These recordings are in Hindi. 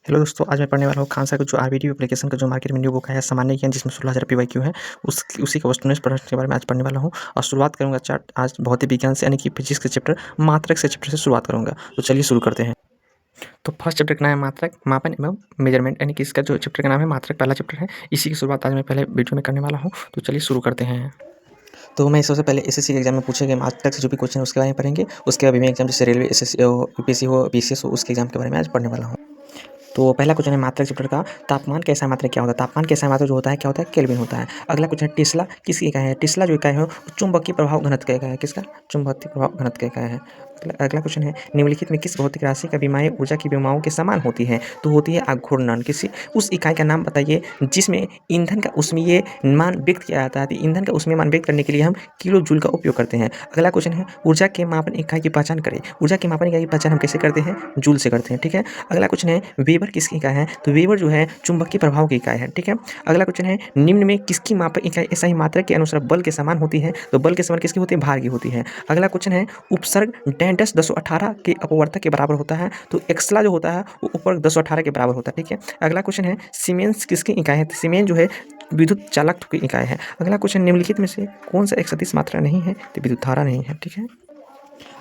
हेलो दोस्तों, आज मैं पढ़ने वाला हूँ खान सर का जो आरबीटी एप्लीकेशन का जो मार्केट में न्यू बुक आया है सामान्य ज्ञान, जिसमें 16,000 पीवाईक्यू है। उसी का क्वेश्चन प्रश्न के बारे में आज पढ़ने वाला हूँ और शुरुआत करूँगा चार्ट आज भौतिक विज्ञान से, यानी कि फिजिक्स के चैप्टर मात्रक से चैप्टर से शुरुआत करूँगा। तो चलिए शुरू करते हैं। तो फर्स्ट चैप्टर का नाम है मात्रक, मापन एवं मेजरमेंट, यानी कि इसका जो चैप्टर का नाम है मात्रक, पहला चैप्टर है। इसी की शुरुआत आज मैं पहले वीडियो में करने वाला हूँ। तो चलिए शुरू करते हैं। तो मैं सबसे पहले एसएससी के एग्जाम में पूछे गए मात्रक से जो भी क्वेश्चन है उसके बारे में पढ़ेंगे। उसके बाद भी एग्जाम जैसे रेलवे, एसएससी हो, यूपीएससी हो, बीसीएस हो, उसके एग्जाम के बारे में आज पढ़ने वाला हूँ। तो पहला क्वेश्चन है मात्रक चैप्टर का, तापमान का SI मात्रक क्या होता है। तापमान का SI मात्रक जो होता है क्या होता है, केल्विन होता है। अगला क्वेश्चन है टेस्ला किसकी इकाई है। टेस्ला जो इकाई है वो चुंबकीय प्रभाव घनत्व का इकाई है। किसका? चुंबकीय प्रभाव घनत्व का इकाई है। अगला क्वेश्चन है निम्नलिखित में किस भौतिक राशि का विमाएं ऊर्जा की विमाओं के समान होती है। तो होती है अघूर्णन। किसी उस इकाई का नाम बताइए जिसमें ईंधन का ऊष्मीय मान व्यक्त किया जाता है। तो ईंधन का ऊष्मीय मान व्यक्त करने के लिए हम किलो जूल का उपयोग करते हैं। अगला क्वेश्चन है ऊर्जा के मापन इकाई की पहचान करें। ऊर्जा के मापन इकाई की पहचान हम कैसे करते हैं? जूल से करते हैं। ठीक है। अगला क्वेश्चन है वेबर किसकी इकाई है। तो वेबर जो है चुंबकीय प्रभाव की इकाई है। ठीक है। अगला क्वेश्चन है निम्न में किसकी मापन इकाई SI मात्रक के अनुसार बल के समान होती है। तो बल के समान किसकी होती है? भार की होती है। अगला क्वेश्चन है उपसर्ग 10-1018 के अपवर्तक के बराबर होता है। तो एक्सला जो होता है वो उपवर्ग 1018 के बराबर होता है। ठीक है। अगला क्वेश्चन है सीमेंस किसकी इकाई है। सीमेंस जो है विद्युत चालक की इकाई है। अगला क्वेश्चन निम्नलिखित में से कौन सा एक सदिश मात्रा नहीं है। तो विद्युत धारा नहीं है। ठीक है।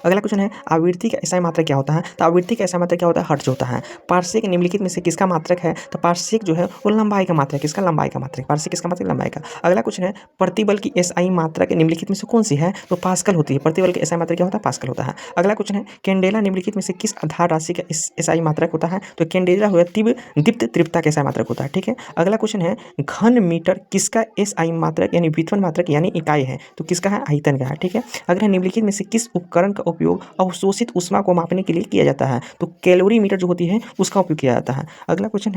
अगला क्वेश्चन है आवृत्ति का SI मात्रक क्या होता है। तो आवृत्ति का SI मात्रक क्या होता है? हर्ट्ज होता है। पार्श्विक निम्नलिखित में से किसका मात्रक है। तो पार्श्विक जो है वो लंबाई का मात्रक। किसका? लंबाई का मात्रक। पार्श्विक किसका मात्रक? लंबाई का। अगला क्वेश्चन है प्रतिबल की SI मात्रक निम्नलिखित में से कौन सी है। तो पास्कल होती है। प्रतिबल की SI मात्रक क्या होता है? पास्कल होता है। अगला क्वेश्चन है कैंडेला निम्नलिखित में से किस आधार राशि का SI मात्रक होता है। तो कैंडेला हो दीप्त तीव्रता का SI मात्रक होता है। ठीक है। अगला क्वेश्चन है घन मीटर किसका SI मात्रक यानी व्युत्पन्न मात्रक यानी इकाई है। तो किसका है? आयतन का है। ठीक है। अगला निम्नलिखित में से किस उपकरण का उपयोग अवशोषित ऊष्मा को मापने के लिए किया जाता है। तो कैलोरीमीटर जो होती है उसका उपयोग किया जाता है। अगला क्वेश्चन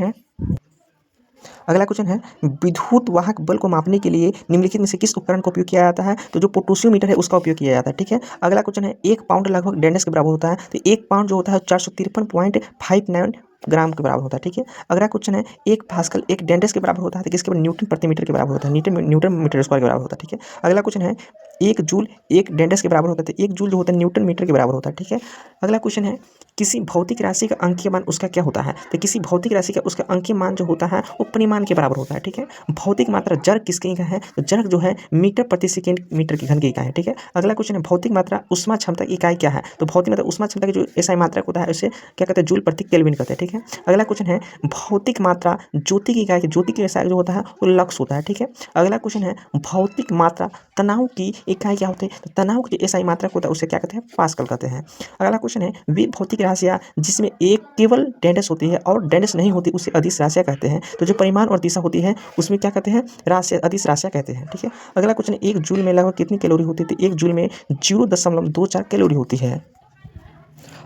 है विद्युत वाहक बल को मापने के लिए निम्नलिखित में से किस उपकरण का उपयोग किया जाता है। तो जो पोटेशियोमीटर है उसका उपयोग किया जाता है। ठीक है। अगला क्वेश्चन है 1 पाउंड लगभग डेनिस के बराबर होता है। तो 1 पाउंड जो होता है 453.59 ग्राम के बराबर होता है। ठीक है। अगला क्वेश्चन है 1 पास्कल 1 डेंडेस के बराबर होता है। तो किसके बराबर? न्यूटन प्रति मीटर के बराबर होता है। न्यूटन मीटर स्क्वायर के बराबर होता है। ठीक है। अगला क्वेश्चन है 1 जूल 1 डेंडेस के बराबर होता है। तो 1 जूल जो होता है न्यूटन मीटर के बराबर होता है। ठीक है। अगला क्वेश्चन है किसी भौतिक राशि का अंकीय मान उसका क्या होता है। तो किसी भौतिक राशि का उसका अंकीय मान जो होता है वो परिमाण के बराबर होता है। ठीक है। भौतिक मात्रा जड़ किसकी इकाई है। तो जड़ जो है मीटर प्रति सेकेंड मीटर की घन की इकाई है। ठीक है। अगला क्वेश्चन है भौतिक मात्रा उष्मा क्षमता की इकाई क्या है। तो भौतिक मात्रा उष्मा क्षमता की जो SI मात्रक होता है उसे क्या कहते हैं? जूल प्रति केल्विन कहते हैं। ठीक है। अगला क्वेश्चन है भौतिक मात्रा ज्योति की इकाई, ज्योति की SI जो होता है वो लक्स होता है। ठीक है। अगला क्वेश्चन है भौतिक मात्रा तनाव की इकाई क्या होती है। तो तनाव की जो SI मात्रक होता है उसे क्या कहते हैं? पास्कल कहते हैं। अगला क्वेश्चन है वे भौतिक राशियाँ जिसमें एक केवल डेंडेस होती है और डेंडेस नहीं होती उसे अदिश राशियाँ कहते हैं। तो जो परिमाण और दिशा होती है उसमें क्या कहते हैं? राशियाँ, अदिश राशियाँ कहते हैं। ठीक है। अगला क्वेश्चन है 1 जूल में लगभग कितनी कैलोरी होती है। तो 1 जूल में 0.24 कैलोरी होती है।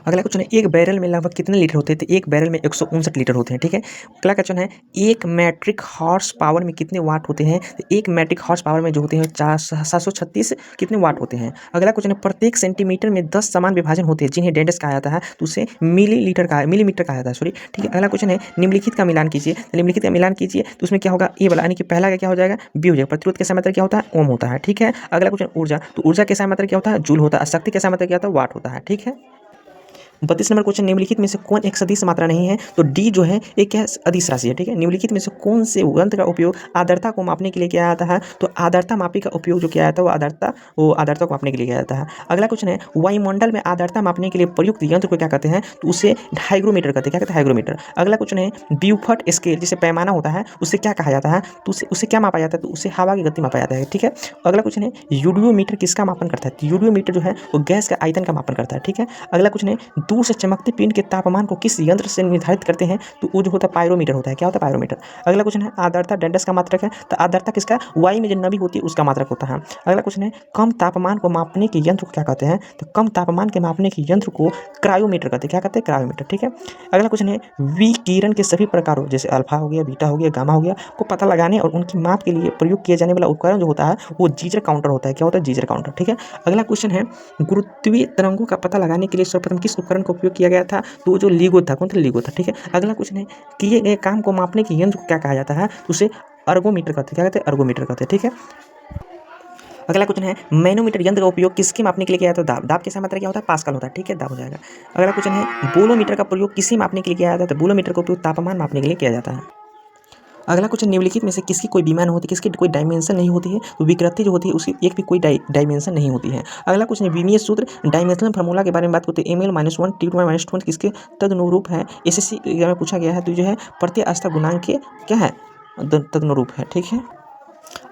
अगला क्वेश्चन है एक बैरल में लगभग कितने लीटर होते हैं। तो एक बैरल में 159 लीटर होते हैं। ठीक है। अगला क्वेश्चन है एक मैट्रिक हॉर्स पावर में कितने वाट होते हैं। तो एक मैट्रिक हॉर्स पावर में जो होते हैं 736 कितने वाट होते हैं। अगला क्वेश्चन है प्रत्येक सेंटीमीटर में 10 समान विभाजन होते हैं जिन्हें डेंडेस कहा जाता है। तो उसे मिलीमीटर कहा जाता है। सॉरी। ठीक है। अगला क्वेश्चन है निम्नलिखित का मिलान कीजिए। निम्नलिखित का मिलान कीजिए तो उसमें क्या होगा? ए वाला, यानी कि पहला का क्या हो जाएगा? बी हो जाएगा। प्रतिरोध का SI मात्रक क्या होता है? ओम होता है। ठीक है। अगला क्वेश्चन ऊर्जा, तो ऊर्जा का SI मात्रक क्या होता है? जूल होता है। शक्ति का SI मात्रक क्या होता है? वाट होता है। ठीक है। 32 नंबर क्वेश्चन निम्नलिखित में से कौन एक सदिश मात्रा नहीं है। तो डी जो है एक क्या अदिश राशि है। ठीक है। निम्नलिखित में से कौन से यंत्र का उपयोग आर्द्रता को मापने के लिए किया जाता है। तो आर्द्रता मापी का उपयोग जो किया जाता है वो आर्द्रता को मापने के लिए किया जाता है। अगला क्वेश्चन है वायुमंडल में आर्द्रता मापने के लिए प्रयुक्त यंत्र को क्या कहते हैं। तो उसे हाइग्रोमीटर कहते हैं। क्या कहते हैं? हाइग्रोमीटर। अगला क्वेश्चन है ब्यूफर्ट स्केल जिसे पैमाना होता है उसे क्या कहा जाता है। तो उसे क्या मापा जाता है। तो उसे हवा की गति मापा जाता है। ठीक है। अगला क्वेश्चन है यूडियोमीटर किसका मापन करता है। तो यूडियोमीटर जो है वो गैस का आयतन का मापन करता है। ठीक है। अगला क्वेश्चन है दूर से चमकते पिंड के तापमान को किस यंत्र से निर्धारित करते हैं। तो वो जो होता है पायरोमीटर होता है। क्या होता है? पायरोमीटर। अगला क्वेश्चन है आर्द्रता डेंडेस का मात्रक है। तो आर्द्रता किसका? वायु में जो नमी होती है उसका मात्रक होता है। अगला क्वेश्चन है कम तापमान को मापने के यंत्र को क्या कहते हैं। तो कम तापमान के मापने के यंत्र को क्रायोमीटर कहते हैं। क्या कहते हैं? क्रायोमीटर। ठीक है। अगला क्वेश्चन है विकिरण के सभी प्रकारों जैसे अल्फा हो गया, बीटा हो गया, गामा हो गया को पता लगाने और उनकी माप के लिए प्रयोग किया जाने वाला उपकरण जो होता है वो जीजर काउंटर होता है। क्या होता है? जीजर काउंटर। ठीक है। अगला क्वेश्चन है गुरुत्वीय तरंगों का पता लगाने के लिए सर्वप्रथम किस उपकरण का उपयोग किया गया था। तो जो LIGO था, कौन था? LIGO था। ठीक है। अगला क्वेश्चन है किए गए काम को मापने के यंत्र को क्या कहा जाता है। तो उसे अर्गोमीटर कहते हैं। क्या कहते हैं? अर्गोमीटर कहते हैं। ठीक है। अगला क्वेश्चन है मैनोमीटर यंत्र का उपयोग किसके मापने के लिए किया जाता है? दाब की SI मात्रा क्या होता है? पास्कल होता है, ठीक है, दाब हो जाएगा। अगला क्वेश्चन है बोलोमीटर का प्रयोग किसे मापने के लिए किया जाता है? तो बोलोमीटर का उपयोग तापमान मापने के लिए किया जाता है। अगला क्वेश्चन निम्नलिखित में से किसकी कोई बीमा नहीं होती, किसकी कोई डायमेंशन नहीं होती है? तो विकृति जो होती है उसकी एक भी कोई डायमेंशन नहीं होती है। अगला क्वेश्चन है विमीय सूत्र डायमेंशनल फार्मूला के बारे में बात करते हैं ml-1 T2-1 किसके तदनुरूप है? SSC एग्जाम में पूछा गया है, तो जो है प्रत्यवस्था गुणांक के क्या है, तदनुरूप है, ठीक है।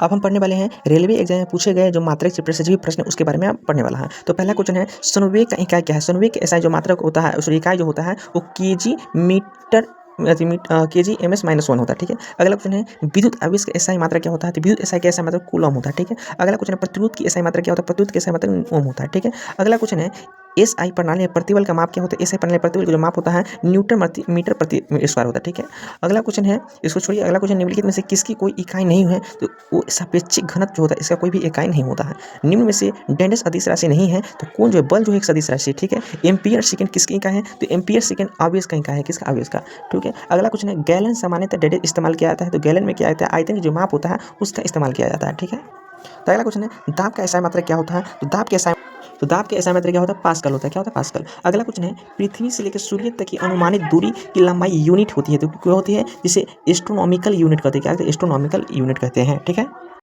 अब हम पढ़ने वाले हैं रेलवे एग्जाम में पूछे गए जो मात्रक से सजीव प्रश्न उसके बारे में आप पढ़ने वाला है। तो पहला क्वेश्चन है संवेग का इकाई क्या है? संवेग का SI जो मात्रक होता है उस इकाई जो होता है वो केजी मीटर केजी ms-1 होता है, ठीक है। अगला क्वेश्चन है विद्युत आवेश का SI मात्रा क्या होता है? तो विद्युत SI का SI मात्रा कूलम होता है, ठीक है। अगला क्वेश्चन है प्रतिरोध की SI मात्रा क्या होता है? प्रतिरोध की SI मात्रा ओम होता है, ठीक है। अगला क्वेश्चन है SI प्रणाली में प्रतिबल का माप क्या होता है? SI प्रणाली प्रतिबल का जो माप होता है न्यूटन मीटर प्रति स्क्वायर होता है, ठीक है। अगला क्वेश्चन है, इसको छोड़िए, अगला क्वेश्चन निम्नलिखित में से किसकी कोई इकाई नहीं है? तो वो सापेक्षिक घनत्व जो होता है इसका कोई भी इकाई नहीं होता है। निम्न में से डैनिश अदिश राशि नहीं है तो कौन जो है बल जो है एक सदिश राशि, ठीक है। एम्पियर सेकंड किसकी इकाई है? तो एम्पियर सेकंड आवेश का इकाई है, किसका? आवेश का, ठीक है। अगला क्वेश्चन है गैलन सामान्यतः डेढ़ इस्तेमाल किया जाता है, तो गैलन में क्या आता है? आयतन की जो माप होता है उसका इस्तेमाल किया जाता है, ठीक है। तो अगला क्वेश्चन है दाब का SI मात्रा क्या होता है? तो दाब के SI मात्रा क्या होता है? पास्कल होता है, क्या होता है? पास्कल। अगला क्वेश्चन है पृथ्वी से लेकर सूर्य तक की अनुमानित दूरी की लंबाई यूनिट होती है, तो क्या होती है? जिसे एस्ट्रोनॉमिकल यूनिट कहते हैं, क्या कहते हैं? एस्ट्रोनॉमिकल यूनिट कहते हैं, ठीक है।